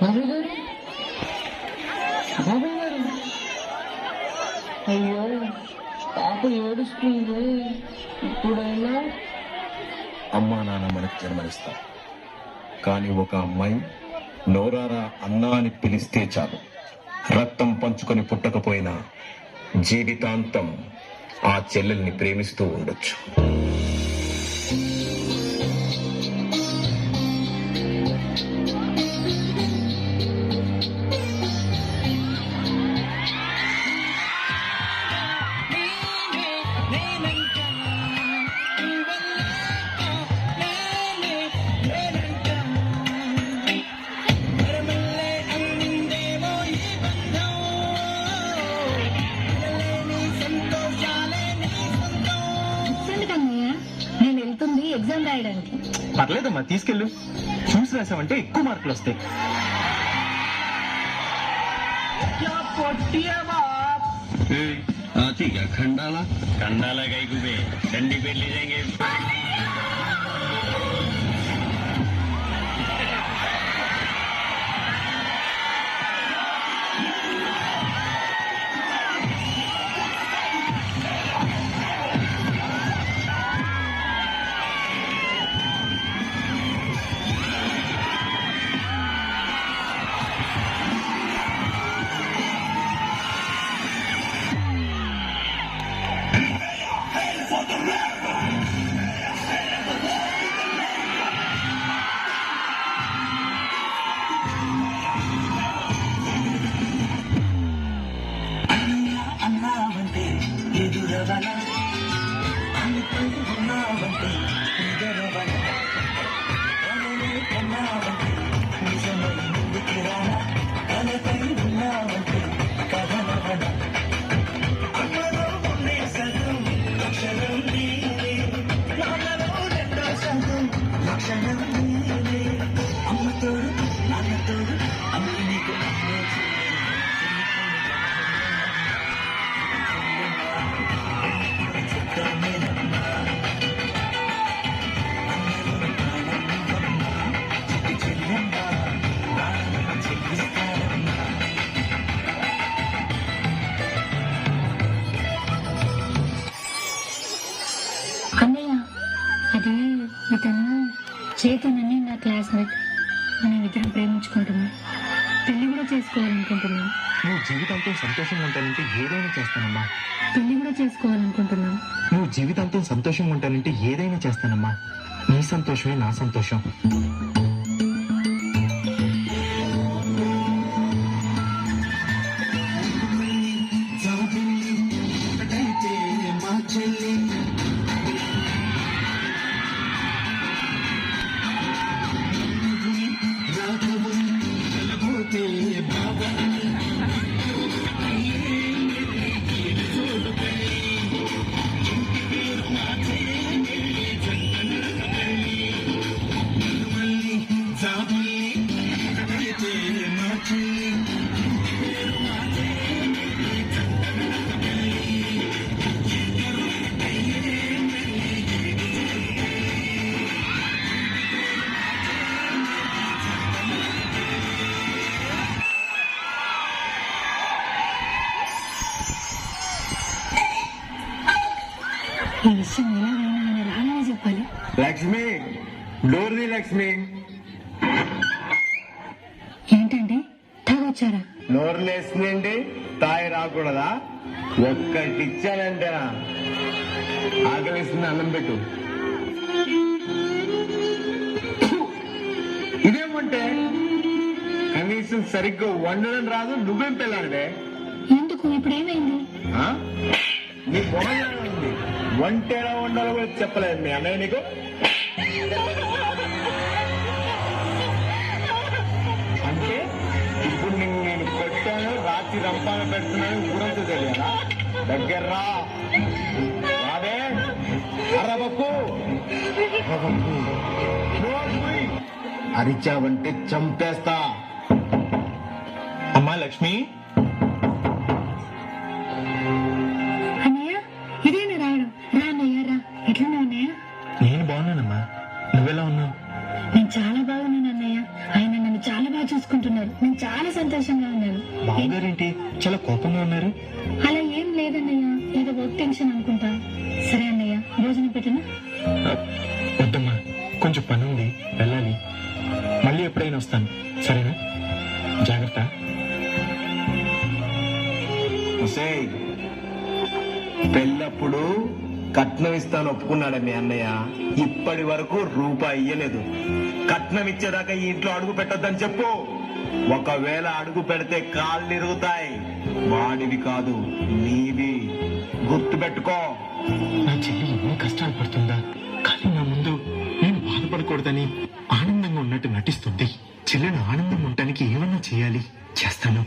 బాబాయ్ గారు, బాబాయ్ గారు, అయ్యో పాప ఏడుస్తుంది. ఇప్పుడైనా అమ్మా నాన్న మనకు జన్మనిస్తారు, కానీ ఒక అమ్మాయి నోరారా అన్నా అని పిలిస్తే చాలు. రక్తం పంచుకొని పుట్టకపోయినా జీవితాంతం ఆ చెల్లెల్ని ప్రేమిస్తూ ఉండొచ్చు. ఎగ్జామ్ రాయడానికి. పర్లేదమ్మా, తీసుకెళ్ళు. చూసి రాసామంటే ఎక్కువ మార్కులు వస్తాయి. खंडाला खंडाला गई गुबे डंडी पे ले जाएंगे. చేతనని నా క్లాస్మేట్. మేమిద్దరం ప్రేమించుకుంటున్నాం, పెళ్లి కూడా చేసుకోవాలనుకుంటున్నాం. నువ్వు జీవితంతో సంతోషంగా ఉంటానంటే ఏదైనా చేస్తానమ్మా. పెళ్లి కూడా చేసుకోవాలనుకుంటున్నాం. నువ్వు జీవితంతో సంతోషంగా ఉంటానంటే ఏదైనా చేస్తానమ్మా. నీ సంతోషమే నా సంతోషం. ఈ విషయం ఎలాగైనా ఆయన రాగానే చెప్పాలి. Lakshmi, door the Lakshmi. ఏంటండి తాగొచ్చారా? నోరు లేస్తుందండి, తాయి రాకూడదా? ఒక్కటి ఇచ్చానంటేనా ఆకలిస్తుంది, అన్నం పెట్టు. ఇదేమంటే కనీసం సరిగ్గా వండడం రాదు, నువ్వేం పెళ్ళాడే? ఎందుకు? ఇప్పుడు ఏమైంది? నీ పొగలా ఉంది, వంట ఎలా వండాలో కూడా చెప్పలేదు మీ అన్నయ్య నీకు. అంటే ఇప్పుడు నేను కొట్టాను, రాత్రి రంపాన పెడుతున్నాను, ఊరంతా తెలియదా? దగ్గర రాదే అరవకు. అరిచావంటే చంపేస్తా. అమ్మా లక్ష్మి, ఎట్లున్నావు అన్నయ్య? నేను బాగున్నానమ్మా, నువ్వెలా ఉన్నావు? నేను చాలా బాగున్నాను అన్నయ్య. ఆయన నన్ను చాలా బాగా చూసుకుంటున్నారు. నేను చాలా సంతోషంగా ఉన్నాను. బావగారేంటి చాలా కోపంగా ఉన్నారు? అలా ఏం లేదన్నయ్య, ఏదో వర్క్ టెన్షన్ అనుకుంటా. సరే అన్నయ్య, భోజనం పెట్టినా? వద్దమ్మా, కొంచెం పని ఉంది, వెళ్ళాలి. మళ్ళీ ఎప్పుడైనా వస్తాను, సరేనా? జాగ్రత్త. ఒసేయ్, పెళ్ళప్పుడు కట్నం ఇస్తాను ఒప్పుకున్నాడు మీ అన్నయ్య. ఇప్పటి వరకు రూపాయి ఇయ్యలేదు. కట్నం ఇచ్చేదాకా ఈ ఇంట్లో అడుగు పెట్టొద్దని చెప్పు. ఒకవేళ అడుగు పెడితే కాళ్ళు ఇరుగుతాయి. వాడివి కాదు, నీవి. గుర్తు పెట్టుకో. నా చెల్లి ఎన్నో కష్టాలు పడుతుందా, కానీ నా ముందు నేను బాధపడకూడదని ఆనందంగా ఉన్నట్టు నటిస్తుంది. చెల్లెలు ఆనందంగా ఉండటానికి ఏమన్నా చేయాలి, చేస్తాను.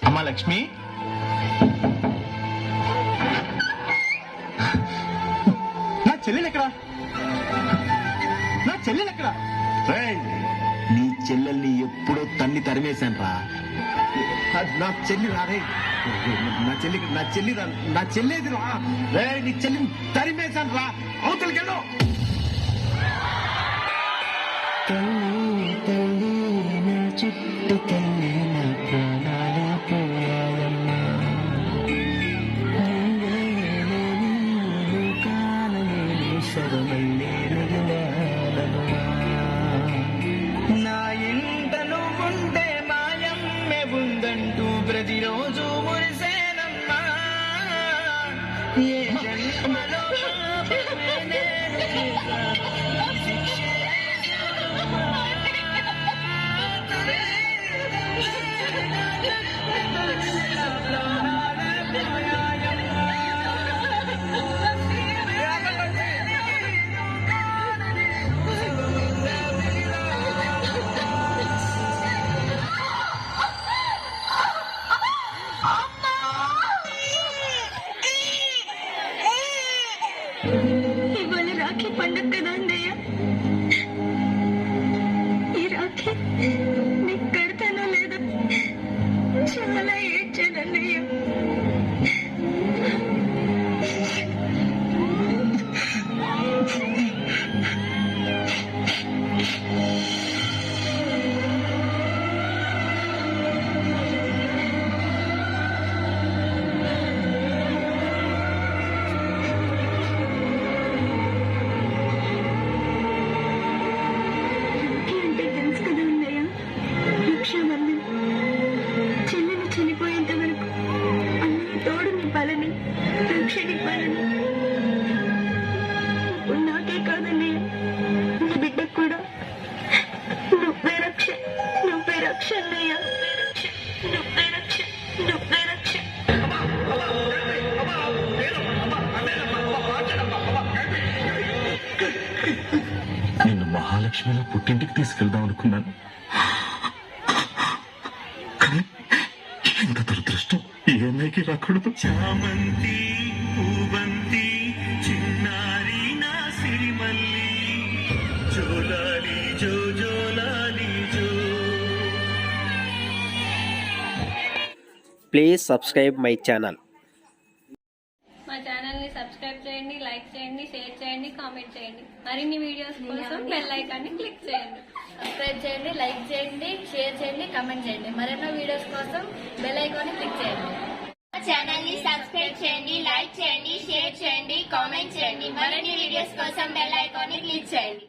అమ్మా లక్ష్మి, నా చెల్లెలెక్కడా? నా చెల్లెలెక్కడా? రేయ్, నీ చెల్లెల్ని ఎప్పుడో తన్ని తరిమేశాను రా. నా చెల్లి రా రే. నా చెల్లేది రా. రే, నీ చెల్లిని తరిమేశాను రా. అవతలికెళ్ళు. నా ఇంటను ఉండే మాయమ్మె ఉందంటూ ప్రతిరోజు మురిసేనమ్మా. ఏ జన్మలో పాపమే నేను చేశాను, ఈ శిక్షే ఇవాళ రాఖీ పండుగ కదా అన్నయ్య. ఈ రాఖీ నీకు కడతానో లేదో చాలా ఏడ్చానన్నయ్య. నాకే కాదండి, నా బిడ్డకు కూడా నువ్వే రక్ష, నువ్వే రక్ష అన్నయ్య. నువ్వే రక్ష, నువ్వే రక్ష. నిన్ను మహాలక్ష్మిలో పుట్టింటికి తీసుకెళ్దాం అనుకున్నాను, కానీ ఎంత దురదృష్టం, ఈ అన్నయ్యకి రాకూడదు. చామంతి పూవంతి చిన్నారి నా సిరిమల్లి జోలాలి జో జోలాలి జో. Please subscribe my channel. మా ఛానల్ని సబ్స్క్రైబ్ చేయండి, లైక్ చేయండి, షేర్ చేయండి, కామెంట్ చేయండి. మరిన్ని వీడియోస్ కోసం బెల్ ఐకాన్ని క్లిక్ చేయండి. సబ్స్క్రైబ్ చేయండి, లైక్ చేయండి, షేర్ చేయండి, కామెంట్ చేయండి. మరెన్నో వీడియోస్ కోసం బెల్ ఐకాన్ని క్లిక్ చేయండి. ఛానల్ ని సబ్స్క్రైబ్ చేయండి, లైక్ చేయండి, షేర్ చేయండి, కామెంట్ చేయండి. మరిన్ని వీడియోస్ కోసం బెల్ ఐకాన్ ని క్లిక్ చేయండి.